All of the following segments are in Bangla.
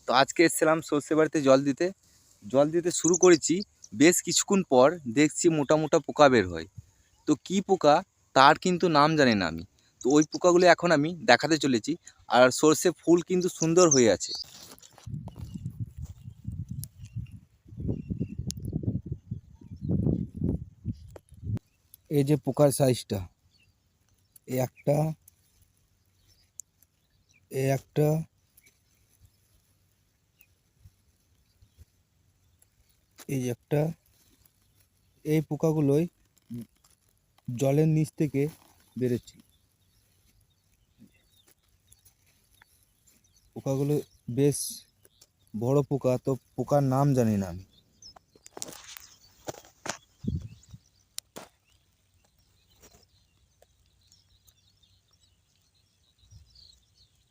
তো আজকে এসেছিলাম সর্ষে বাড়িতে জল দিতে শুরু করেছি। বেশ কিছুক্ষণ পর দেখছি মোটা মোটা পোকা বের হয়। তো কী পোকা তার কিন্তু নাম জানি না আমি। তো ওই পোকাগুলো এখন আমি দেখাতে চলেছি। আর সর্ষে ফুল কিন্তু সুন্দর হয়ে আছে। এই যে পোকার সাইজটা, এই একটা, এই একটা, এই একটা, এই পোকাগুলোই জলের নিচ থেকে বেরোচ্ছে। পোকাগুলো বেশ বড় পোকা, তো পোকার নাম জানি না আমি।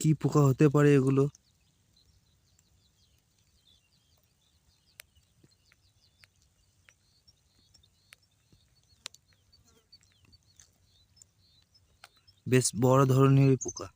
কি পোকা হতে পারে এগুলো? বেশ বড় ধরনের পোকা।